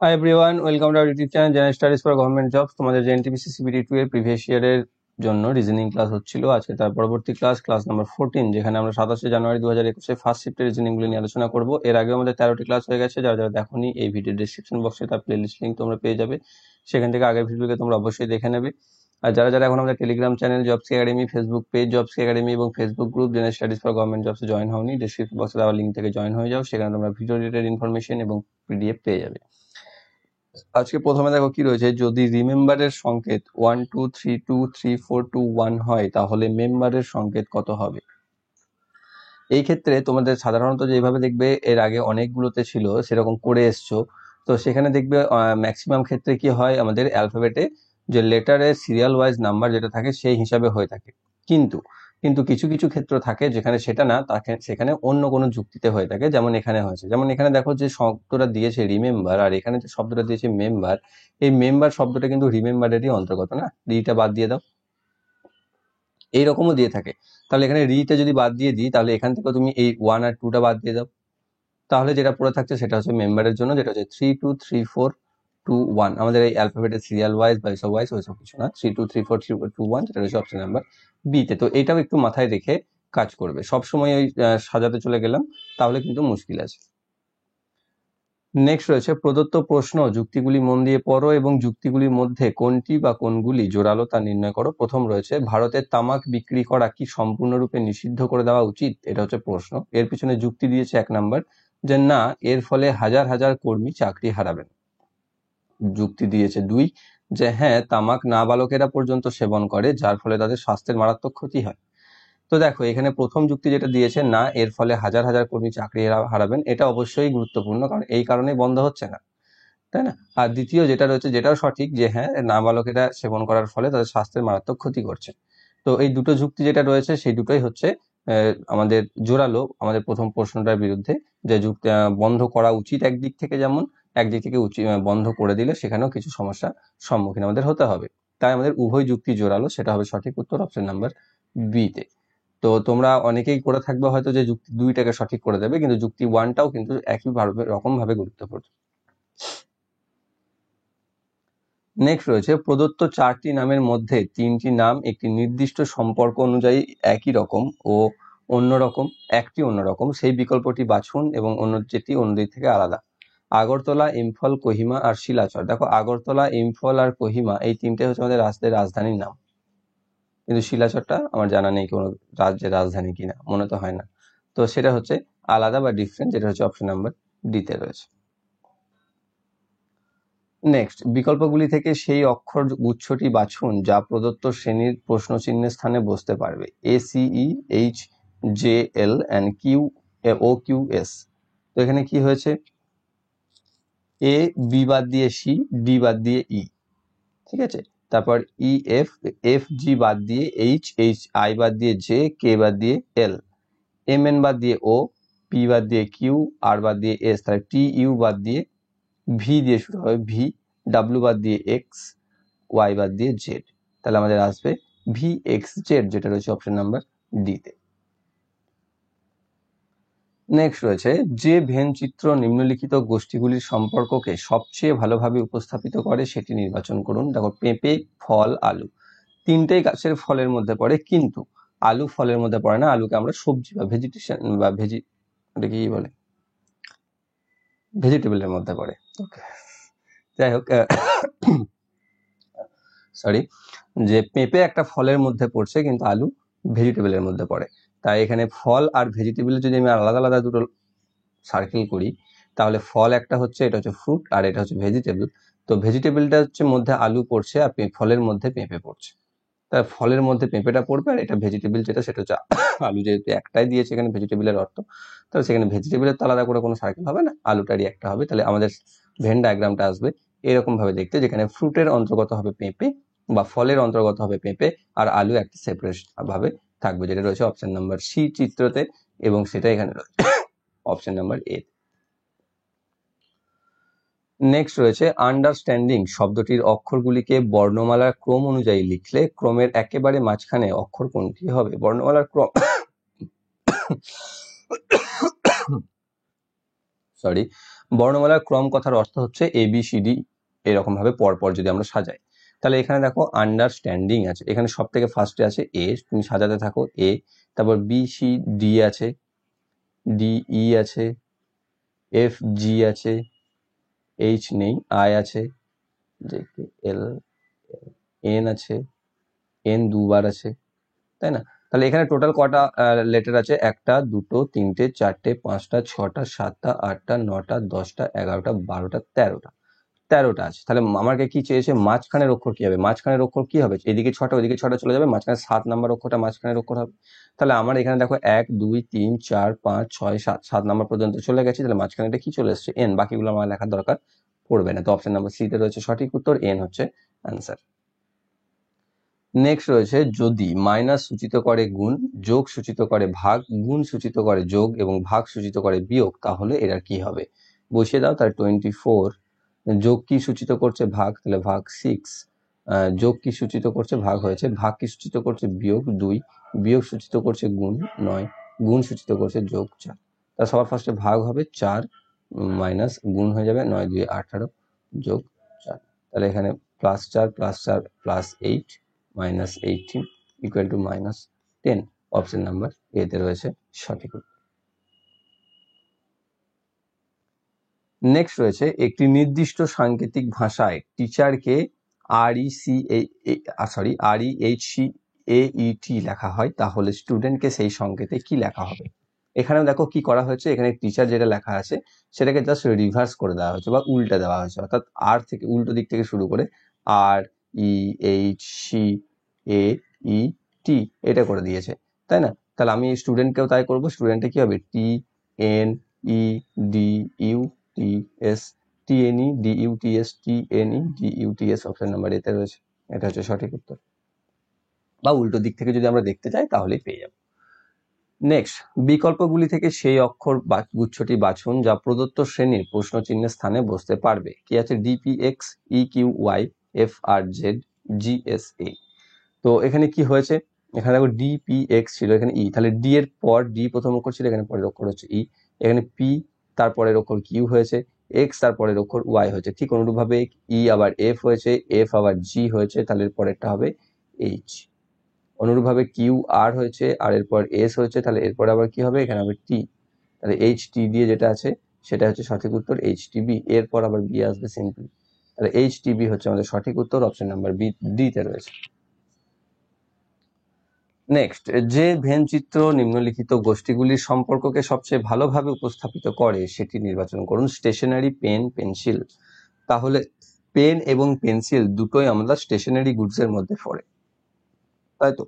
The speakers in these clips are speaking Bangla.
Hi everyone, welcome to our YouTube channel general studies for government jobs. তোমাদের যে এনটিপিসি সিবিটি 2 এর প্রিভিয়াস ইয়ারের জন্য রিজনিং ক্লাস হচ্ছিল। আজকে তার পরবর্তী ক্লাস নাম্বার 14, যেখানে আমরা 27শে জানুয়ারি 2021 ফার্স্ট শিফটের রিজনিংগুলো নিয়ে আলোচনা করব। এর আগে আমাদের 13টি ক্লাস হয়ে গেছে। যারা যারা দেখোনি, এই ভিডিও ডেসক্রিপশন বক্সে তার প্লেলিস্ট লিঙ্ক তোমরা পেয়ে যাবে, সেখান থেকে আগের ভিডিওকে তোমরা অবশ্যই দেখে নেবে। আর যারা যারা এখন আমাদের Telegram channel jobs academy, Facebook page jobs academy এবং Facebook group general studies for government jobs join হওনি, ডেসক্রিপশন বক্সে দেওয়া লিঙ্ক থেকে জয়েন হয়ে যাও। সেখানে তোমরা ভিডিও রিলেটেড ইনফরমেশন এবং পিডিএফ পেয়ে যাবে। আজকে প্রথমে দেখো কি রয়েছে, যদি রিমেম্বারের সংকেত 1 2 3 2 3 4 2 1 হয়, তাহলে মেম্বারের সংকেত কত হবে? এই ক্ষেত্রে তোমাদের সাধারণত যেভাবে দেখবে এর আগে অনেকগুলোতে ছিল সেরকম করে এসছো, তো সেখানে দেখবে ম্যাক্সিমাম ক্ষেত্রে কি হয়, আমাদের অ্যালফাবেটে যে লেটারের সিরিয়াল ওয়াইজ নাম্বার যেটা থাকে সেই হিসাবে হয়ে থাকে। কিন্তু কিন্তু কিছু কিছু ক্ষেত্র থাকে যেখানে সেটা না, তাকে সেখানে অন্য কোনো যুক্তিতে হয়ে থাকে। যেমন এখানে হয়েছে, যেমন এখানে দেখো যে শব্দটা দিয়েছে রিমেম্বার, আর এখানে যে শব্দটা দিয়েছে মেম্বার, এই মেম্বার শব্দটা কিন্তু রিমেম্বারেরই অন্তর্গত না। রিটা বাদ দিয়ে দাও, এইরকমও দিয়ে থাকে। তাহলে এখানে রিটা যদি বাদ দিয়ে দিই, তাহলে এখান থেকে তুমি এই 1 আর 2টা বাদ দিয়ে দাও, তাহলে যেটা পড়ে থাকছে সেটা হচ্ছে মেম্বারের জন্য, যেটা হচ্ছে 3 2 3 4 2 1। আমাদের এই অ্যালফাবেটের সিরিয়াল ওয়াইজ বা এসব ওয়াইজ ওইসব কিছু না, 3 2 3 4 3 2 1, যেটা হচ্ছে অপশন নাম্বার বি তে। তো এটাও একটু মাথায় রেখে কাজ করবে। সবসময় ওই সাজাতে চলে গেলাম তাহলে কিন্তু মুশকিল আছে। নেক্সট রয়েছে প্রদত্ত প্রশ্ন, যুক্তিগুলি মন দিয়ে পড়ো এবং যুক্তিগুলির মধ্যে কোনটি বা কোনগুলি জোরালো তা নির্ণয় করো। প্রথম রয়েছে, ভারতের তামাক বিক্রি করা কি সম্পূর্ণরূপে নিষিদ্ধ করে দেওয়া উচিত? এটা হচ্ছে প্রশ্ন। এর পিছনে যুক্তি দিয়েছে 1 নাম্বার, যে না, এর ফলে হাজার হাজার কর্মী চাকরি হারাবেন। যুক্তি দিয়েছে 2, যে হ্যাঁ, তামাক নাবালকেরা পর্যন্ত সেবন করে, যার ফলে তাদের স্বাস্থ্যের মারাত্মক ক্ষতি হয়। তো দেখো এখানে প্রথম যুক্তি যেটা দিয়েছে, না, এর ফলে হাজার হাজার কর্মী চাকরি হারাবেন, এটা অবশ্যই গুরুত্বপূর্ণ, কারণ এই কারণেই বন্ধ হচ্ছে না, তাই না? আর দ্বিতীয় যেটা রয়েছে, যেটাও সঠিক, যে হ্যাঁ, নাবালকেরা সেবন করার ফলে তাদের স্বাস্থ্যের মারাত্মক ক্ষতি করছে। তো এই দুটো যুক্তি যেটা রয়েছে সেই দুটোই হচ্ছে আমাদের জোরালো আমাদের প্রথম প্রশ্নটার বিরুদ্ধে। যে যুক্তি বন্ধ করা উচিত একদিক থেকে, যেমন একদিক থেকে বন্ধ করে দিলে সেখানেও কিছু সমস্যার সম্মুখীন আমাদের হতে হবে। তাই আমাদের উভয় যুক্তি জোরালো, সেটা হবে সঠিক উত্তর, অপশন নাম্বার বি তে। তো তোমরা অনেকেই করে থাকবে হয়তো যে যুক্তি 2টাকে সঠিক করে দেবে, কিন্তু যুক্তি 1টাও কিন্তু একই রকম ভাবে গুরুত্বপূর্ণ। নেক্সট রয়েছে, প্রদত্ত 4টি নামের মধ্যে 3টি নাম একটি নির্দিষ্ট সম্পর্ক অনুযায়ী একই রকম ও অন্যরকম, একটি অন্যরকম, সেই বিকল্পটি বাছুন এবং অন্য যেটি অন্য দিক থেকে আলাদা। আগরতলা, ইম্ফল, কোহিমা আর শিলাচর। দেখো আগরতলা, ইম্ফল আর কোহিমা এই তিনটে হচ্ছে আমাদের রাজধানীর নাম, কিন্তু শিলাচরটা আমার জানা নেই কোনো রাজ্যের রাজধানী কিনা, মনে তো হয় না। তো সেটা হচ্ছে আলাদা বা ডিফারেন্ট, যেটা হচ্ছে অপশন নাম্বার ডি তে রয়েছে। নেক্সট, বিকল্পগুলি থেকে সেই অক্ষর গুচ্ছটি বাছুন যা প্রদত্ত শ্রেণীর প্রশ্নচিহ্নের স্থানে বসতে পারবে। A, C, E, H, J, L and Q, O, Q, S. তো এখানে কি হয়েছে, এ বি বাদ দিয়ে সি, ডি বাদ দিয়ে ই, ঠিক আছে। তারপর ই এফ, এফ জি বাদ দিয়ে এইচ, এইচ আই বাদ দিয়ে জে, কে বাদ দিয়ে এল, এম এন বাদ দিয়ে ও, পি বাদ দিয়ে কিউ, আর বাদ দিয়ে এস, তাহলে টি ইউ বাদ দিয়ে ভি দিয়ে শুরু হবে ভি, ডাব্লিউ বাদ দিয়ে এক্স, ওয়াই বাদ দিয়ে জেড। তাহলে আমাদের আসবে ভি এক্স জেড, যেটা রয়েছে অপশন নাম্বার ডি তে। নেক্সট রয়েছে, যে ভেন চিত্র নিম্নলিখিত গোষ্ঠীগুলির সম্পর্ককে সবচেয়ে ভালোভাবে উপস্থাপিত করে সেটি নির্বাচন করুন। দেখো পেঁপে, ফল, আলু, তিনটেই গাছের ফলের মধ্যে পড়ে, কিন্তু আলু ফলের মধ্যে পড়ে না। আলুকে আমরা সবজি বা ভেজিটেশন বা ওটা কি বলে, ভেজিটেবলের মধ্যে পড়ে। ওকে, যাই হোক, সরি, যে পেঁপে একটা ফলের মধ্যে পড়ছে কিন্তু আলু ভেজিটেবলের মধ্যে পড়ে। তাই এখানে ফল আর ভেজিটেবলের যদি আমি আলাদা আলাদা দুটো সার্কেল করি, তাহলে ফল একটা হচ্ছে, এটা হচ্ছে ফ্রুট, আর এটা হচ্ছে ভেজিটেবল। তো ভেজিটেবলটা হচ্ছে মধ্যে আলু পড়ছে আর ফলের মধ্যে পেঁপে পড়ছে। তাই ফলের মধ্যে পেঁপেটা পড়বে, আর এটা ভেজিটেবল যেটা সেটা হচ্ছে আলু। যেহেতু একটাই দিয়েছে এখানে ভেজিটেবলের অর্থ, তাহলে সেখানে ভেজিটেবলের তো আলাদা করে কোনো সার্কেল হবে না, আলুটারই একটা হবে। তাহলে আমাদের ভেন ডায়াগ্রামটা আসবে এরকম ভাবে দেখতে, যেখানে ফ্রুটের অন্তর্গত হবে পেঁপে বা ফলের অন্তর্গত হবে পেঁপে, আর আলু একটা সেপারেট ভাবে থাকবে, যেটা রয়েছে অপশন নাম্বার সি চিত্রতে, এবং সেটা এখানে অপশন নাম্বার এ। নেক্সট রয়েছে, আন্ডারস্ট্যান্ডিং শব্দটির অক্ষরগুলিকে বর্ণমালার ক্রম অনুযায়ী লিখলে ক্রমের একেবারে মাঝখানে অক্ষর কোনটি হবে? বর্ণমালার ক্রম সরি, বর্ণমালার ক্রম কথার অর্থ হচ্ছে ABCD এরকম ভাবে পরপর যদি আমরা সাজাই। তাহলে এখানে দেখো আন্ডারস্ট্যান্ডিং আছে, এখানে সব থেকে ফার্স্টে আছে A, তুমি সাজাতে থাকো A, তারপর BCD আছে, DE আছে, FG আছে, H নেই, I আছে, L, N আছে, N দুবার আছে, তাই না? তাহলে এখানে টোটাল কটা লেটার আছে? 1টা 2টো 3টে 4টে 5টা 6টা 7টা 8টা 9টা 10টা 11টা 12টা 13টা আছে। তাহলে আমাকে কি চেয়েছে? মাঝখানের অক্ষর কি হবে? মাঝখানের অক্ষর কি হবে? এদিকে 6টা ওইদিকে 6টা চলে যাবে, মাঝখানে 7 নাম্বার অক্ষরটা মাঝখানের অক্ষর হবে। তাহলে আমার এখানে দেখো 1 2 3 4 5 6 7 নাম্বার পর্যন্ত চলে গেছে। তাহলে মাঝখানে এটা কি চলে এসছে? N। বাকিগুলো আমার লেখার দরকার পড়বে না। তো অপশন নাম্বার সি তে রয়েছে সঠিক উত্তর, N হচ্ছে অ্যান্সার। নেক্সট রয়েছে, যদি মাইনাস সূচিত করে গুণ, যোগ সূচিত করে ভাগ, গুণ সূচিত করে যোগ এবং ভাগ সূচিত করে বিয়োগ, তাহলে এরা কি হবে? বসিয়ে দাও। তাহলে 24 যোগ কি সূচিত করছে? ভাগ, তাহলে ভাগ 6, যোগ কি সূচিত করছে? ভাগ হয়েছে। ভাগ কি সূচিত করছে? বিয়োগ 2, বিয়োগ সূচিত করছে গুণ 9, গুণ সূচিত করছে যোগ 4। তা সবার ফার্স্টে ভাগ হবে 4 মাইনাস গুণ হয়ে যাবে 9 2 18 যোগ 4। তাহলে এখানে +4 +4 +8 -18 equal to -10। Option number A তে রয়েছে সঠিক উত্তর। নেক্সট রয়েছে, একটি নির্দিষ্ট সাংকেতিক ভাষায় টিচারকে REHCAET লেখা হয়, তাহলে স্টুডেন্টকে সেই সংকেতে কি লেখা হবে? এখানেও দেখো কি করা হয়েছে, এখানে টিচার যেটা লেখা আছে সেটাকে জাস্ট রিভার্স করে দেওয়া হয়েছে বা উল্টে দেওয়া হয়েছে, অর্থাৎ আর থেকে উল্টো দিক থেকে শুরু করে REHCAET এটা করে দিয়েছে, তাই না? তাহলে আমি স্টুডেন্টকেও তাই করবো। স্টুডেন্টে কি হবে? TNEDUTS অপশন নাম্বার এতে রয়েছে, এটা হচ্ছে সঠিক উত্তর। বা উল্টো দিক থেকে যদি আমরা দেখতে চাই তাহলেই পেয়ে যাব। নেক্সট, বিকল্পগুলি থেকে সেই অক্ষর গুচ্ছটি বাছুন যা প্রদত্ত শ্রেণীর প্রশ্ন চিহ্নের স্থানে বসতে পারবে। কি আছে? DPX, EQY, FRZ, GSA। তো এখানে কি হয়েছে? এখানে দেখো DPX ছিল, এখানে E, তাহলে D এর পর D প্রথম অক্ষর ছিল, এখানে পরের অক্ষর হচ্ছে E, এখানে P তারপরের অক্ষর Q হয়েছে, X তারপরের অক্ষর Y হয়েছে। ঠিক অনুরূপভাবে E আবার F হয়েছে, F আবার G হয়েছে, তাহলে এর পরেরটা হবে H। অনুরূপভাবে কিউ আর হয়েছে, আর এরপর এস হয়েছে, তাহলে এরপর আবার কি হবে? এখানে হবে টি, তাহলে HT দিয়ে যেটা আছে সেটা হচ্ছে সঠিক উত্তর, HTB। এরপর আবার বি আসবে সিম্পলি, তাহলে HTB হচ্ছে আমাদের সঠিক উত্তর, অপশন নাম্বার ডি তে রয়েছে। নেক্সট, যে ভেন চিত্র নিম্নলিখিত গোষ্ঠীগুলির সম্পর্ককে সবচেয়ে ভালোভাবে উপস্থাপিত করে সেটি নির্বাচন করুন। Stationery, pen, pencil. তাহলে পেন এবং পেন্সিল দুটোই আমরা স্টেশনারি গুডস এর মধ্যে পড়ে, তাই তো?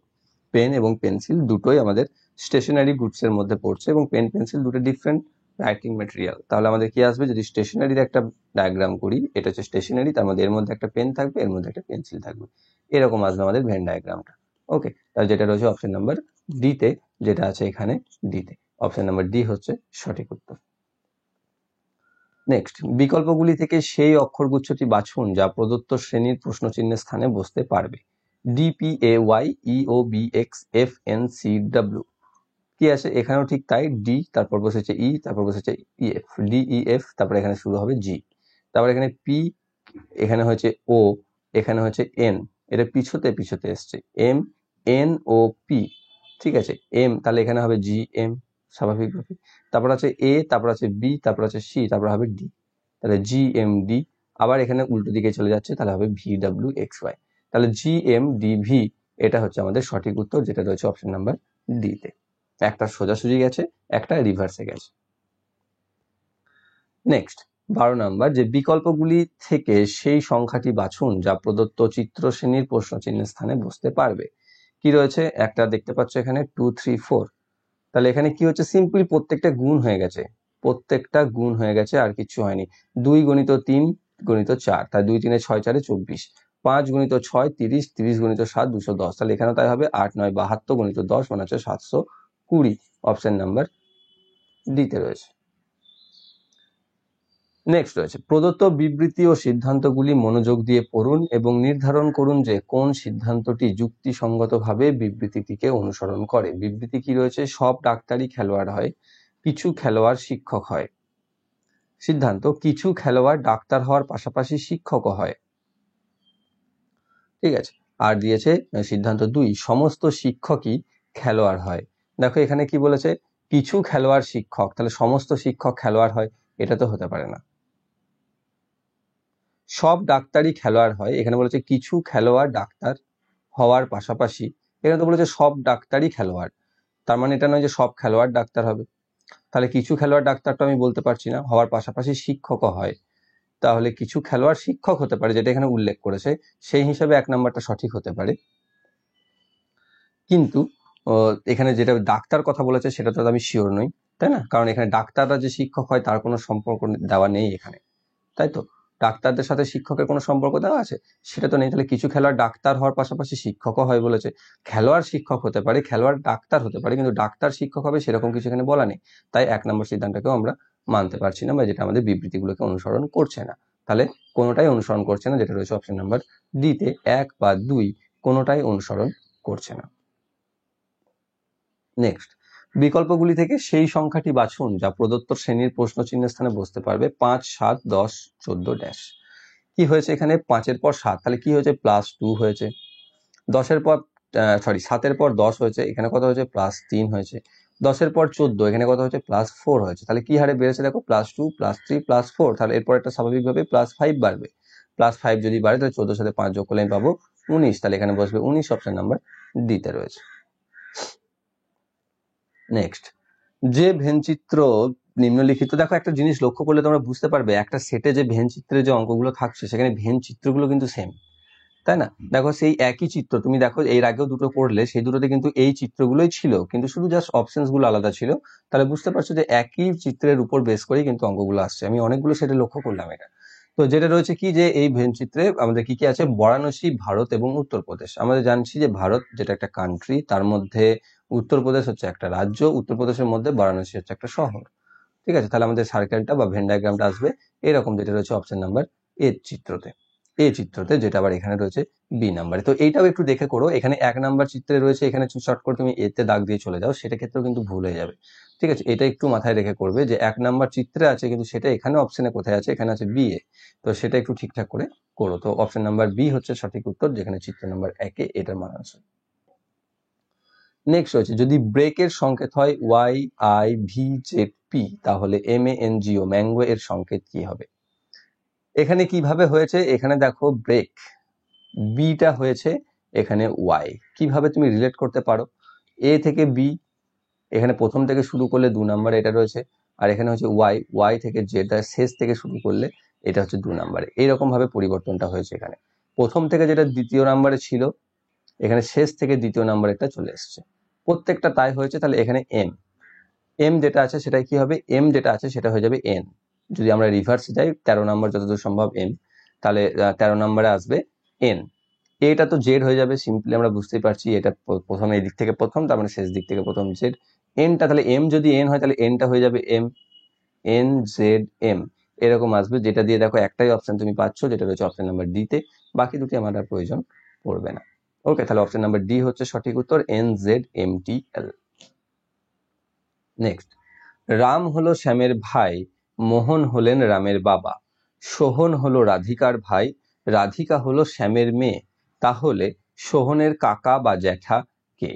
পেন এবং পেন্সিল দুটোই আমাদের স্টেশনারি গুডস এর মধ্যে পড়ছে, এবং পেন পেন্সিল দুটো ডিফারেন্ট রাইটিং ম্যাটেরিয়াল। তাহলে আমাদের কি আসবে? যদি স্টেশনারির একটা ডায়াগ্রাম করি, এটা হচ্ছে স্টেশনারি, তার মধ্যে এর মধ্যে একটা পেন থাকবে, এর মধ্যে একটা পেন্সিল থাকবে, এরকম আসবে আমাদের ভেন ডায়াগ্রামটা। ওকে, তাহলে যেটা রয়েছে অপশন নাম্বার ডি তে, যেটা আছে এখানে ডি তে, অপশন নাম্বার ডি হচ্ছে সঠিক উত্তর। নেক্সট, বিকল্পগুলি থেকে সেই অক্ষরগুচ্ছটি বাছুন যা প্রদত্ত শ্রেণীর প্রশ্নচিহ্নের স্থানে বসতে পারবে। DPAYEOBXFNCW। কি আছে? এখানেও ঠিক তাই, ডি তারপর বসেছে ই, তারপর বসেছে ইএফ, DEF, তারপর এখানে শুরু হবে জি, তারপর এখানে পি, এখানে হচ্ছে ও, এখানে হচ্ছে এন, এটা পিছতে পিছতে এসছে, এম, এন ও পি, ঠিক আছে, এম, তাহলে এখানে হবে জি এম স্বাভাবিকভাবে, তারপর আছে এ, তারপর আছে বি, তারপর আছে সি, তারপর হবে ডি, তাহলে GMD। আবার এখানে উল্টো দিকে চলে যাচ্ছে, তাহলে হবে VWXY, তাহলে GMDV এটা হচ্ছে আমাদের সঠিক উত্তর, যেটা রয়েছে অপশন নাম্বার ডি তে। একটা সোজাসুজি গেছে, একটা রিভার্সে গেছে। নেক্সট, 12 নাম্বার, যে বিকল্পগুলি থেকে সেই সংখ্যাটি বাছুন যা প্রদত্ত চিত্র শ্রেণীর প্রশ্ন চিহ্নের স্থানে বসতে পারবে। কি রয়েছে? একটা দেখতে পাচ্ছ এখানে 2 3 4, তাহলে এখানে কি হচ্ছে? সিম্পল প্রত্যেকটা গুণ হয়ে গেছে, প্রত্যেকটা গুণ হয়ে গেছে, আর কিছু হয়নি। 2 গুণিত 3 গুণিত 4, তাই 2 3 6 4 24, 5 গুণিত 6 30, 30 গুণিত 7 210, তাহলে এখানে তাই হবে 8 9 72 গুণিত 10 মানে হচ্ছে 720, অপশন নাম্বার ডি তে রয়েছে। নেক্সট রয়েছে, প্রদত্ত বিবৃতি ও সিদ্ধান্তগুলি মনোযোগ দিয়ে পড়ুন এবং নির্ধারণ করুন যে কোন সিদ্ধান্তটি যুক্তিসঙ্গতভাবে বিবৃতিটিকে অনুসরণ করে। বিবৃতি কি রয়েছে? সব ডাক্তারই খেলোয়াড় হয়, কিছু খেলোয়াড় শিক্ষক হয়, সিদ্ধান্ত, কিছু খেলোয়াড় ডাক্তার হওয়ার পাশাপাশি শিক্ষকও হয়। ঠিক আছে। আর দিয়েছে সিদ্ধান্ত 2, সমস্ত শিক্ষকই খেলোয়াড় হয়। দেখো এখানে কি বলেছে, কিছু খেলোয়াড় শিক্ষক, তাহলে সমস্ত শিক্ষক খেলোয়াড় হয়, এটা তো হতে পারে না। সব ডাক্তারই খেলোয়াড় হয়, এখানে বলেছে কিছু খেলোয়াড় ডাক্তার হওয়ার পাশাপাশি, এখানে তো বলেছে সব ডাক্তারই খেলোয়াড়, তার মানে এটা নয় যে সব খেলোয়াড় ডাক্তার হবে। তাহলে কিছু খেলোয়াড় ডাক্তারটা আমি বলতে পারছি না, হওয়ার পাশাপাশি শিক্ষকও হয়, তাহলে কিছু খেলোয়াড় শিক্ষক হতে পারে, যেটা এখানে উল্লেখ করেছে, সেই হিসাবে 1 নাম্বারটা সঠিক হতে পারে। কিন্তু এখানে যেটা ডাক্তার কথা বলেছে সেটা তো আমি শিওর নই, তাই না? কারণ এখানে ডাক্তাররা যে শিক্ষক হয় তার কোনো সম্পর্ক দেওয়া নেই এখানে, তাই তো? ডাক্তারদের সাথে শিক্ষকের কোনো সম্পর্ক দেওয়া আছে? সেটা তো নেই। তাহলে কিছু খেলোয়াড় ডাক্তার হওয়ার পাশাপাশি শিক্ষকও হয় বলেছে। খেলোয়াড় শিক্ষক হতে পারে, খেলোয়াড় ডাক্তার হতে পারে, কিন্তু ডাক্তার শিক্ষক হবে সেরকম কিছু এখানে বলা নেই। তাই 1 নম্বর সিদ্ধান্তকেও আমরা মানতে পারছি না, বা যেটা আমাদের বিবৃতিগুলোকে অনুসরণ করছে না। তাহলে কোনোটাই অনুসরণ করছে না, যেটা রয়েছে অপশন নাম্বার ডিতে, 1 বা 2 কোনোটাই অনুসরণ করছে না। নেক্সট, বিকল্পগুলি থেকে সেই সংখ্যাটি বাছুন যা প্রদত্ত শ্রেণীর প্রশ্ন চিহ্নের স্থানে বসতে পারবে। 5, 7, 10, 14 ড্যাশ। কি হয়েছে এখানে? 5-এর পর 7, তাহলে কি হয়েছে? +2 হয়েছে। 10-এর পর 7-এর পর 10 হয়েছে, এখানে কত হয়েছে? +3 হয়েছে। 10-এর পর 14, এখানে কত হয়েছে? +4 হয়েছে। তাহলে কি হারে বেড়েছে দেখো, +2, +3, +4, তাহলে এরপর একটা স্বাভাবিকভাবে +5 বাড়বে। +5 যদি বাড়ে তাহলে 14 সাথে 5 যোগ করলে আমি পাবো 19, তাহলে এখানে বসবে 19, অপশন নাম্বার ডিতে রয়েছে। নেক্সট, যে ভেনচিত্র নিম্নলিখিত, দেখো একটা জিনিস লক্ষ্য করলে তোমরা বুঝতে পারবে, একটা সেটে যে ভেনচিত্রে যে অঙ্কগুলো থাকছে সেখানে ভেনচিত্রগুলো কিন্তু সেম, তাই না? দেখো সেই একই চিত্র, তুমি দেখো এর আগেও দুটো করলে, সেই দুটোতে কিন্তু এই চিত্রগুলোই ছিল, কিন্তু শুধু জাস্ট অপশনস গুলো আলাদা ছিল। তাহলে বুঝতে পারছো যে একই চিত্রের উপর বেস করেই কিন্তু অঙ্কগুলো আসছে। আমি অনেকগুলো সেটা লক্ষ্য করলাম এটা। তো যেটা রয়েছে কি, যে এই ভেনচিত্রে আমাদের কি কি আছে? বারাণসী, ভারত এবং উত্তরপ্রদেশ। আমাদের জানছি যে ভারত যেটা একটা কান্ট্রি, তার মধ্যে উত্তরপ্রদেশ হচ্ছে একটা রাজ্য, উত্তরপ্রদেশের মধ্যে বারাণসী হচ্ছে একটা শহর। ঠিক আছে, তাহলে আমাদের সার্কেলটা বা ভেন ডায়াগ্রামটা আসবে এরকম, যেটা রয়েছে অপশন নাম্বার চিত্রতে, যেটা আবার এখানে রয়েছে বি নাম্বারে। তো এইটাও একটু দেখে করো, এখানে 1 নাম্বার চিত্রে রয়েছে, এখানে শর্ট করে তুমি এতে দাগ দিয়ে চলে যাও, সেটা ক্ষেত্রেও কিন্তু ভুল হয়ে যাবে। ঠিক আছে, এটা একটু মাথায় রেখে করবে যে 1 নাম্বার চিত্রে আছে, কিন্তু সেটা এখানে অপশনে কোথায় আছে? এখানে আছে বি এ। তো সেটা একটু ঠিকঠাক করে করো। তো অপশন নাম্বার বি হচ্ছে সঠিক উত্তর, যেখানে চিত্র নাম্বার 1-এ এটার মান আছে। নেক্সট রয়েছে, যদি ব্রেকের সংকেত হয় YIVZP, তাহলে MANGO, ম্যাঙ্গো এর সংকেত কি হবে? এখানে কিভাবে হয়েছে? এখানে দেখো ব্রেক, বিটা হয়েছে এখানে ওয়াই। কিভাবে তুমি রিলেট করতে পারো? এ থেকে বি, এখানে প্রথম থেকে শুরু করলে 2 নাম্বারে এটা রয়েছে, আর এখানে হচ্ছে ওয়াই থেকে জেড, শেষ থেকে শুরু করলে এটা হচ্ছে 2 নাম্বারে। এইরকম ভাবে পরিবর্তনটা হয়েছে এখানে। প্রথম থেকে যেটা দ্বিতীয় নাম্বারে ছিল, এখানে শেষ থেকে দ্বিতীয় নাম্বারে এটা চলে এসছে। প্রত্যেকটা তাই হয়েছে। তাহলে এখানে এম যেটা আছে সেটাই কি হবে? এম যেটা আছে সেটা হয়ে যাবে এন। যদি আমরা রিভার্সে যাই, 13 নাম্বার যতদূর সম্ভব এম, তাহলে 13 নাম্বারে আসবে এন। এটা তো জেড হয়ে যাবে, সিম্পলি আমরা বুঝতেই পারছি, এটা প্রথম এই দিক থেকে প্রথম, তার মানে শেষ দিক থেকে প্রথম জেড। এনটা তাহলে এম যদি এন হয়, তাহলে এনটা হয়ে যাবে এম, এন জেড এম, এরকম আসবে। যেটা দিয়ে দেখো একটাই অপশন তুমি পাচ্ছ, যেটা রয়েছে অপশন নাম্বার ডি তে, বাকি দুটি আমার আর প্রয়োজন পড়বে না। ওকে, তাহলে অপশন নাম্বার ডি হচ্ছে সঠিক উত্তর, NZMTL। নেক্সট, রাম হলো শ্যামের ভাই, মোহন হলেন রামের বাবা, সোহন হলো রাধিকার ভাই, রাধিকা হলো শ্যামের মেয়ে, তাহলে সোহনের কাকা বা জ্যাঠা কে?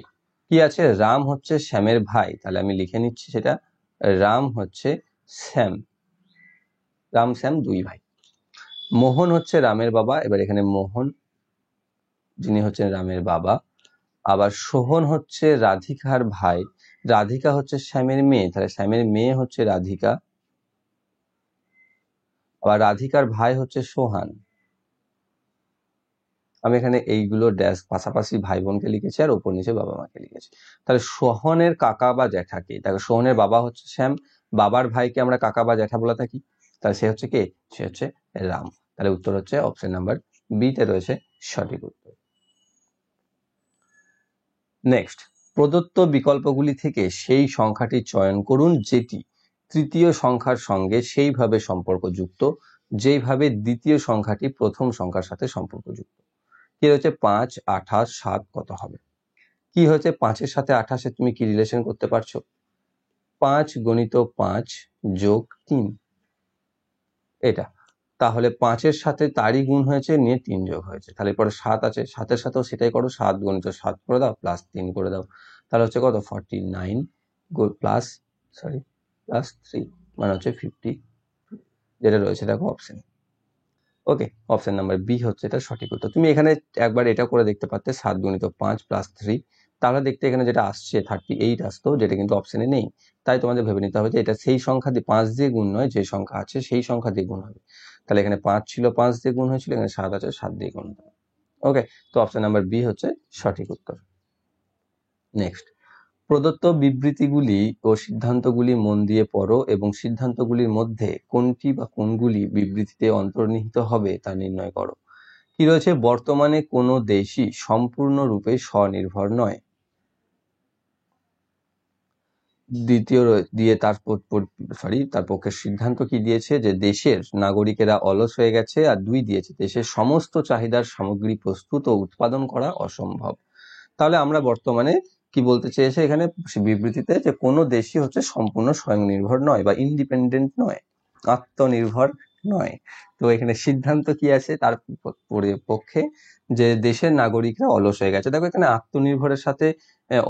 কি আছে? রাম হচ্ছে শ্যামের ভাই, তাহলে আমি লিখে নিচ্ছি সেটা, রাম হচ্ছে শ্যাম, রাম শ্যাম 2 ভাই। মোহন হচ্ছে রামের বাবা, এবার এখানে মোহন যিনি হচ্ছেন রামের বাবা। আবার সোহন হচ্ছে রাধিকার ভাই, রাধিকা হচ্ছে শ্যামের মেয়ে, তাহলে শ্যামের মেয়ে হচ্ছে রাধিকা, আবার রাধিকার ভাই হচ্ছে সোহান। আমি এখানে এইগুলো ড্যাশ পাশাপাশি ভাই বোনকে লিখেছি, আর ওপর নিচে বাবা মাকে লিখেছি। তাহলে সোহনের কাকা বা জ্যাঠা কে? দেখো সোহনের বাবা হচ্ছে শ্যাম, বাবার ভাইকে আমরা কাকা বা জ্যাঠা বলে থাকি, তাহলে সে হচ্ছে কে? সে হচ্ছে রাম। তাহলে উত্তর হচ্ছে অপশন নাম্বার বি তে রয়েছে সঠিক উত্তর। নেক্সট, প্রদত্ত বিকল্পগুলি থেকে সেই সংখ্যাটি চয়ন করুন যেটি তৃতীয় সংখ্যার সঙ্গে সেইভাবে সম্পর্কযুক্ত যেইভাবে দ্বিতীয় সংখ্যাটি প্রথম সংখ্যার সাথে সম্পর্কযুক্ত। কি হচ্ছে? 5, 28, 7 কত হবে? কি হচ্ছে 5-এর সাথে 28-এর তুমি কি রিলেশন করতে পারছো? 5 × 5 + 3, এটা, তাহলে 5-এর সাথে তারই গুণ হয়েছে, নিয়ে 3 যোগ হয়েছে, তাহলে পরে 7 আছে, 7-এর সাথেও সেটাই করো, 7 গুণিত 7 করে দাও প্লাস 3 করে দাও, তাহলে হচ্ছে কত 49 প্লাস প্লাস 3 মানে হচ্ছে 50, যেটা রয়েছে দেখো অপশন। ওকে, অপশন নাম্বার বি হচ্ছে এটা সঠিক উত্তর। তুমি এখানে একবার এটা করে দেখতে পারতে 7 গুণিত 5 প্লাস 3, তাহলে দেখতে এখানে যেটা আসছে 38 আসতো, যেটা কিন্তু অপশনে নেই। তাই তোমাদের ভেবে নিতে হবে যে এটা সেই সংখ্যা দিয়ে 5 দিয়ে গুণ নয়, যে সংখ্যা আছে সেই সংখ্যা দিয়ে গুণ হবে। তাহলে এখানে 5 ছিল 5 দিয়ে গুণ হয়েছিল, এখানে 7 আছে 7 দিয়ে গুণ হবে। ওকে, তো অপশন নাম্বার বি হচ্ছে সঠিক উত্তর। নেক্সট, প্রদত্ত বিবৃতিগুলি ও সিদ্ধান্তগুলি মন দিয়ে পড়ো এবং সিদ্ধান্তগুলির মধ্যে কোনটি বা কোনগুলি বিবৃতিতে অন্তর্নিহিত হবে তা নির্ণয় করো। কি রয়েছে, বর্তমানে কোনো দেশই সম্পূর্ণরূপে স্বনির্ভর নয়। দ্বিতীয় দিয়ে তার পক্ষে সিদ্ধান্ত কি দিয়েছে, যে দেশের নাগরিকেরা অলস হয়ে গেছে, আর 2 দিয়েছে দেশের সমস্ত চাহিদার সামগ্রী প্রস্তুত ও উৎপাদন করা অসম্ভব। তাহলে আমরা বর্তমানে কি বলতে চেয়েছে এখানে বিবৃতিতে, যে কোনো দেশই হচ্ছে সম্পূর্ণ স্বয়ংনির্ভর নয় বা ইন্ডিপেন্ডেন্ট নয়, আত্মনির্ভর নয়। তো এখানে সিদ্ধান্ত কি আছে তার পক্ষে, যে দেশের নাগরিকরা অলস হয়ে গেছে। দেখো এখানে আত্মনির্ভরের সাথে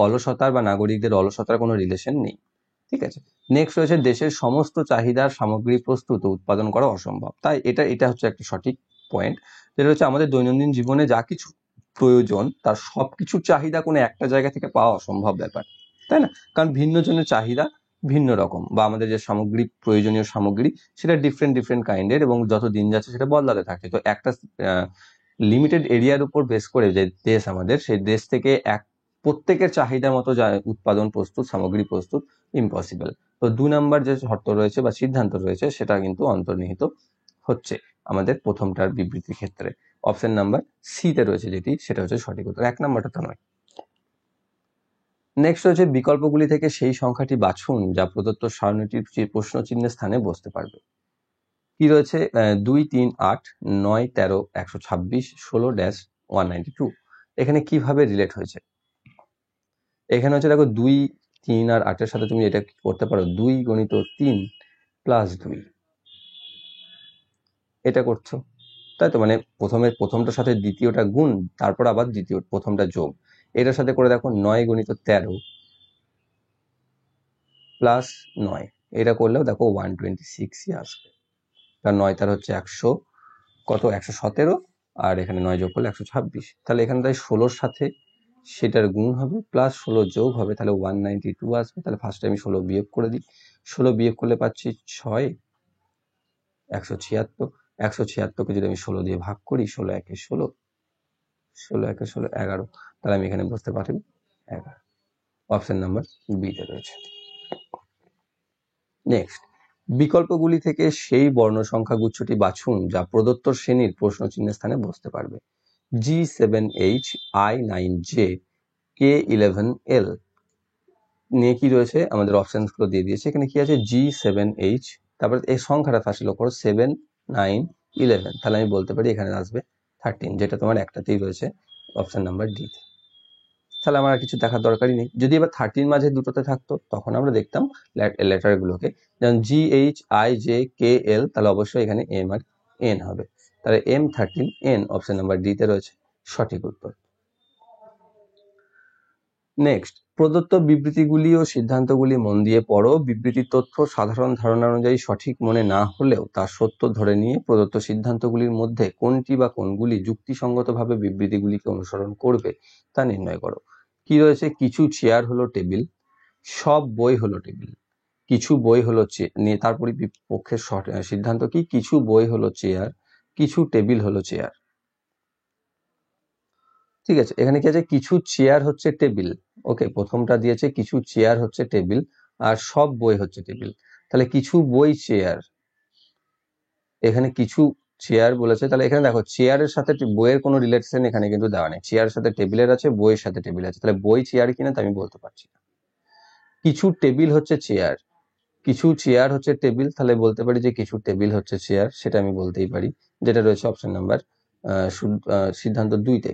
অলসতার বা নাগরিকদের অলসতার কোনো রিলেশন নেই, ঠিক আছে। নেক্সট রয়েছে দেশের সমস্ত চাহিদার সামগ্রী প্রস্তুত ও উৎপাদন করা অসম্ভব। তাই এটা হচ্ছে একটা সঠিক পয়েন্ট, যেটা হচ্ছে আমাদের দৈনন্দিন জীবনে যা কিছু প্রয়োজন তার সবকিছুর চাহিদা কোনো একটা জায়গা থেকে পাওয়া অসম্ভব ব্যাপার, তাই না? কারণ ভিন্ন জনের চাহিদা ভিন্ন রকম, বা আমাদের যে সামগ্রী প্রয়োজনীয় সামগ্রী সেটা ডিফারেন্ট কাইন্ডের, এবং যত দিন যাচ্ছে সেটা বদলাতে থাকে। তো একটা লিমিটেড এরিয়ার উপর বেস করে যে দেশ আমাদের, সেই দেশ থেকে প্রত্যেকের চাহিদা মতো যা উৎপাদন প্রস্তুত সামগ্রী প্রস্তুত ইম্পসিবল। তো 2 নাম্বার যে শর্ত রয়েছে বা সিদ্ধান্ত রয়েছে সেটা কিন্তু অন্তর্নিহিত হচ্ছে আমাদের প্রথমটার বিবৃতির ক্ষেত্রে। অপশন নাম্বার সি তে রয়েছে যেটি, সেটা হচ্ছে সঠিক উত্তর, 1 নাম্বারটা তো নয়। নেক্সট হচ্ছে বিকল্পগুলি থেকে সেই সংখ্যাটি বাছুন যা প্রদত্ত সারণীটির প্রশ্ন চিহ্নের স্থানে বসতে পারবে। কি রয়েছে, 2, 3, 8, 9, 13, 126, 16-192। এখানে কিভাবে রিলেট হয়েছে, এখানে হচ্ছে দেখো 2, 3 আর 8 এর সাথে তুমি এটা করতে পারো 2 গুণিত 3 প্লাস 2, এটা করছো, তাই তো? মানে প্রথমটার সাথে দ্বিতীয়টা গুণ, তারপর আবার প্রথমটা যোগ। এটার সাথে করে দেখো 9 গুণিত 13 প্লাস 9, এটা করলেও দেখো 126ই আসবে, কারণ 9 তার হচ্ছে 100 কত 117, আর এখানে 9 যোগ করলে 126, তাহলে এখানে তাই 16-র সাথে সেটার গুণ হবে প্লাস 16 যোগ হবে, তাহলে 192 আসবে। তাহলে ফার্স্টে আমি 16 বিয়োগ করে দিই, 16 বিয়োগ করলে পাচ্ছি 6, 176, 176কে যদি আমি 16 দিয়ে ভাগ করি, 16 একে 16, 16 একে 16, 11, তাহলে আমি এখানে বসতে পারি 11। অপশন নাম্বার বি তে রয়েছে। নেক্সট, বিকল্পগুলি থেকে সেই বর্ণ সংখ্যা গুচ্ছটি বাছুন যা প্রদত্ত শ্রেণীর প্রশ্ন চিহ্নের স্থানে বসতে পারবে। G7H, I9J, K11L নিয়ে কি রয়েছে, আমাদের অপশনস গুলো দিয়ে দিয়েছে। এখানে কি আছে, G7H, তারপরে এই সংখ্যাটা ফার্স্টে লক্ষ্য করো 7, 9, 11, তাহলে আমি বলতে পারি এখানে আসবে 13, যেটা তোমার একটাতেই রয়েছে অপশন নাম্বার ডি তে। তাহলে আমার আর কিছু দেখার দরকারই নেই। যদি এবার 13 মাঝে দুটোতে থাকতো তখন আমরা দেখতাম লেটার গুলোকে, যেমন GHIJKL, তাহলে অবশ্যই এখানে M আর N হবে, তাহলে M13N অপশন নাম্বার ডি তে রয়েছে সঠিক উত্তর। নেক্সট, প্রদত্ত বিবৃতিগুলি ও সিদ্ধান্তগুলি মন দিয়ে পড়ো। বিবৃতির তথ্য সাধারণ ধারণা অনুযায়ী সঠিক মনে না হলেও তা সত্য ধরে নিয়ে প্রদত্ত সিদ্ধান্তগুলির মধ্যে কোনটি বা কোনগুলি যুক্তিসঙ্গতভাবে বিবৃতিগুলিকে অনুসরণ করবে তা নির্ণয় করো। কি রয়েছে, কিছু চেয়ার হলো টেবিল, সব বই হলো টেবিল, কিছু বই হলো তার পক্ষে সিদ্ধান্ত কি, কিছু বই হলো চেয়ার, কিছু টেবিল হলো চেয়ার। ঠিক আছে, এখানে কি আছে, কিছু চেয়ার হচ্ছে টেবিল। ওকে, প্রথমটা দিয়েছে কিছু চেয়ার হচ্ছে টেবিল আর সব বই হচ্ছে টেবিল, তাহলে কিছু বই চেয়ার, এখানে কিছু চেয়ার বলেছে, তাহলে এখানে দেখো চেয়ারের সাথে বইয়ের কোনো রিলেশন এখানে কিন্তু দেওয়া নেই। চেয়ারের সাথে টেবিলের আছে, বইয়ের সাথে টেবিল আছে, তাহলে বই চেয়ার কিনা তা আমি বলতে পারছি না। কিছু টেবিল হচ্ছে চেয়ার, কিছু চেয়ার হচ্ছে টেবিল, তাহলে বলতে পারি যে কিছু টেবিল হচ্ছে চেয়ার, সেটা আমি বলতেই পারি, যেটা রয়েছে অপশন নাম্বার সিদ্ধান্ত 2-তে,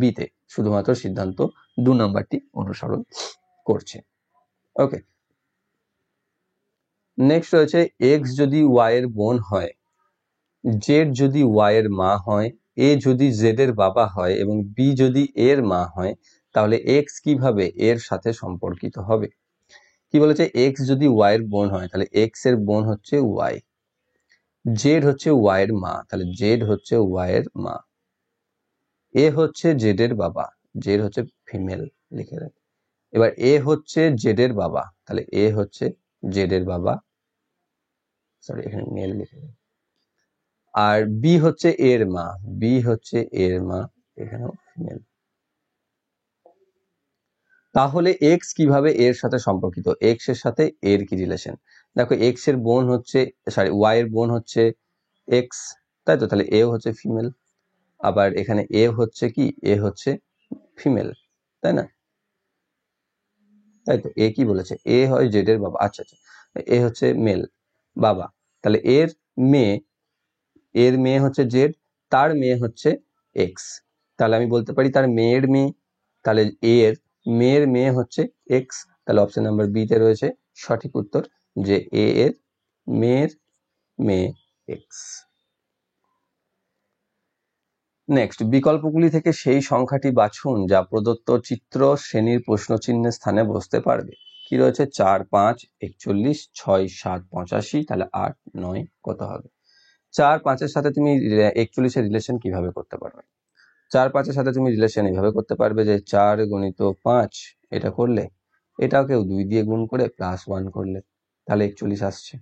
বিতে, শুধুমাত্র সিদ্ধান্ত 2 নাম্বারটি অনুসরণ করছে। ওকে, নেক্সট রয়েছে এক্স যদি ওয়াই এর বোন হয় জেড যদি ওয়াই এর মা হয়, এ যদি জেড এর বাবা হয় এবং বি যদি এর মা হয়, তাহলে এক্স কিভাবে এর সাথে সম্পর্কিত হবে? কি বলেছে, এক্স যদি ওয়াই এর বোন হয় তাহলে এক্স এর বোন হচ্ছে ওয়াই, জেড হচ্ছে ওয়াই এর মা তাহলে জেড হচ্ছে ওয়াই এর মা, এ হচ্ছে জেড এর বাবা, জেড হচ্ছে ফিমেল লিখে রাখ। এবার এ হচ্ছে জেড এর বাবা তাহলে এ হচ্ছে জেড এর বাবা, সরি এখানে মেল লিখে রাখ। আর বি হচ্ছে এর মা, বি হচ্ছে এর মা, এখানেও ফিমেল। তাহলে এক্স কিভাবে এর সাথে সম্পর্কিত, এক্স এর সাথে এর কি রিলেশন? দেখো এক্স এর বোন হচ্ছে, সরি ওয়াই এর বোন হচ্ছে এক্স, তাই তো, তাহলে এ হচ্ছে ফিমেল। আবার এখানে এ হচ্ছে কি, এ হচ্ছে ফিমেল, তাই না? তাই তো, এ কি বলেছে, এ হয় জেড এর বাবা, আচ্ছা আচ্ছা, এ হচ্ছে মেল বাবা, তাহলে মেয়ে এর মেয়ে হচ্ছে জেড, তার মেয়ে হচ্ছে এক্স, তাহলে আমি বলতে পারি তার মেয়ের মেয়ে, তাহলে এর মেয়ের মেয়ে হচ্ছে এক্স, তাহলে অপশন নাম্বার বি তে রয়েছে সঠিক উত্তর, যে এ এর মেয়ের মেয়ে এক্স। নেক্সট, বিকল্পগুলি থেকে সেই সংখ্যাটি বাছুন যা প্রদত্ত চিত্র শ্রেণীর প্রশ্নচিহ্নের স্থানে বসতে পারবে। কি রয়েছে, 4, 5, 41, 6, 7, 85, তাহলে 8, 9 কত হবে? 4, 5-এর সাথে তুমি 41-এর রিলেশন কিভাবে করতে পারবে? 4, 5-এর সাথে তুমি রিলেশন এইভাবে করতে পারবে যে 4 গুণিত 5 এটা করলে, এটাকেও 2 দিয়ে গুণ করে প্লাস 1 করলে, তাহলে 41 আসছে।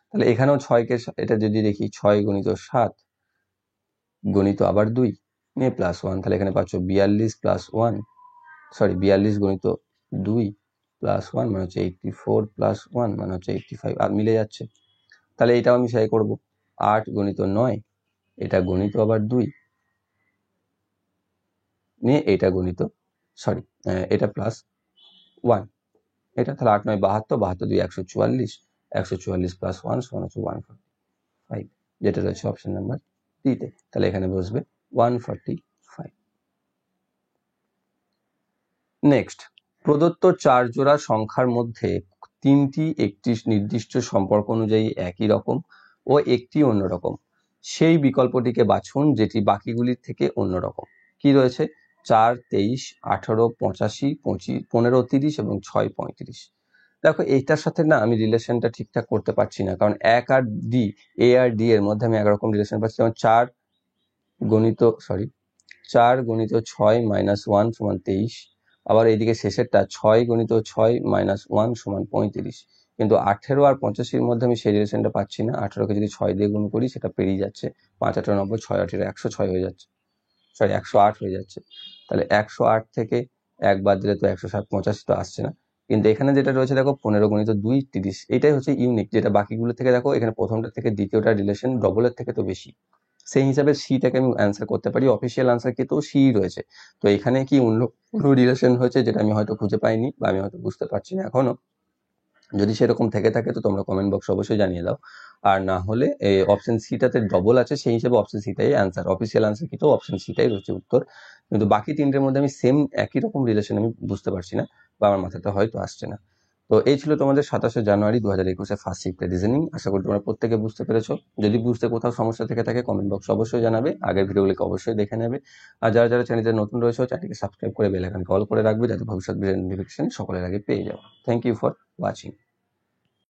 তাহলে এখানেও 6-কে এটা যদি দেখি, 6 গুণিত 7 গণিত আবার 2 নিয়ে প্লাস 1, তাহলে এখানে পাচ্ছ 42 প্লাস 1, সরি 42 গণিত 2 প্লাস 1 মানে হচ্ছে 84 প্লাস 1 মানে হচ্ছে 85, আর মিলে যাচ্ছে। তাহলে এটাও আমি সেটাই করবো, 8 গণিত 9 এটা গণিত আবার 2 নিয়ে এটা গণিত, সরি এটা প্লাস 1 এটা, তাহলে 8, 9, 72, 72, 2, 144, 144 প্লাস 1 সমান হচ্ছে 145, যেটা রয়েছে অপশন নাম্বার ডি তে, তাহলে এখানে বসবে 145। নেক্সট, প্রদত্ত 4 জোড়া সংখ্যার মধ্যে 3টি একটি নির্দিষ্ট সম্পর্ক অনুযায়ী একই রকম ও একটি অন্যরকম, সেই বিকল্পটিকে বাছুন যেটি বাকিগুলির থেকে অন্যরকম। কি রয়েছে, 4, 23, 18, 85, 25, 15, 30 এবং 6, 35। দেখো এইটার সাথে না আমি রিলেশনটা ঠিকঠাক করতে পারছি না, কারণ এক আর ডি, এ আর ডি এর মধ্যে আমি একরকম রিলেশন পাচ্ছি, যেমন 4 গুণিত 6 মাইনাস 1 সমান 23, আবার এইদিকে শেষেরটা 6 গুণিত 6 মাইনাস 1 সমান 35, কিন্তু 18 আর 85-র মধ্যে আমি সেই রিলেশনটা পাচ্ছি না। 18-কে যদি 6 দিয়ে গুণ করি সেটা পেরিয়ে যাচ্ছে, 5 8 90, 6 8 106 হয়ে যাচ্ছে, সরি 108 হয়ে যাচ্ছে, তাহলে 108 থেকে 1 বাদ দিলে তো 107, 85 তো আসছে না। কিন্তু এখানে যেটা রয়েছে দেখো 15 গুণিত 2 30, এটাই হচ্ছে ইউনিক, যেটা বাকিগুলো থেকে দেখো এখানে প্রথমটা থেকে দ্বিতীয়টা রিলেশন ডবলের থেকে তো বেশি, সেই হিসাবে সিটাকে আমি অ্যান্সার করতে পারি, অফিসিয়াল অ্যান্সার কিন্তু সি রয়েছে। তো এখানে কি অন্য কোনো রিলেশন হয়েছে যেটা আমি হয়তো খুঁজে পাইনি বা আমি হয়তো বুঝতে পারছি না এখনো, যদি সেরকম থেকে থাকে তো তোমরা কমেন্ট বক্সে অবশ্যই জানিয়ে দাও। আর না হলে অপশন সিটাতে ডবল আছে, সেই হিসেবে অপশন সিটাই অ্যান্সার, অফিসিয়াল অ্যান্সার কিন্তু অপশন সিটাই রয়েছে উত্তর, কিন্তু বাকি তিনটের মধ্যে আমি সেম একই রকম রিলেশন আমি বুঝতে পারছি না বা আমার মাথাতে হয়তো আসছে না। তো এই ছিল তোমাদের 27শে জানুয়ারি 2021-এর ফার্স্ট শিফটের রিজনিং। আশা করি তোমরা প্রত্যেকে বুঝতে পেরেছো। যদি বুঝতে কোথাও সমস্যা থেকে থাকে কমেন্ট বক্সে অবশ্যই জানাবে, আগের ভিডিওগুলিকে অবশ্যই দেখে নেবে। আর যারা যারা চ্যানেলে নতুন রয়েছে চ্যানেলটিকে সাবস্ক্রাইব করে বেল আইকন কল করে রাখবে, যাতে ভবিষ্যৎ ভিডিও নোটিফিকেশন সকলের আগে পেয়ে যাও। Thank you for watching.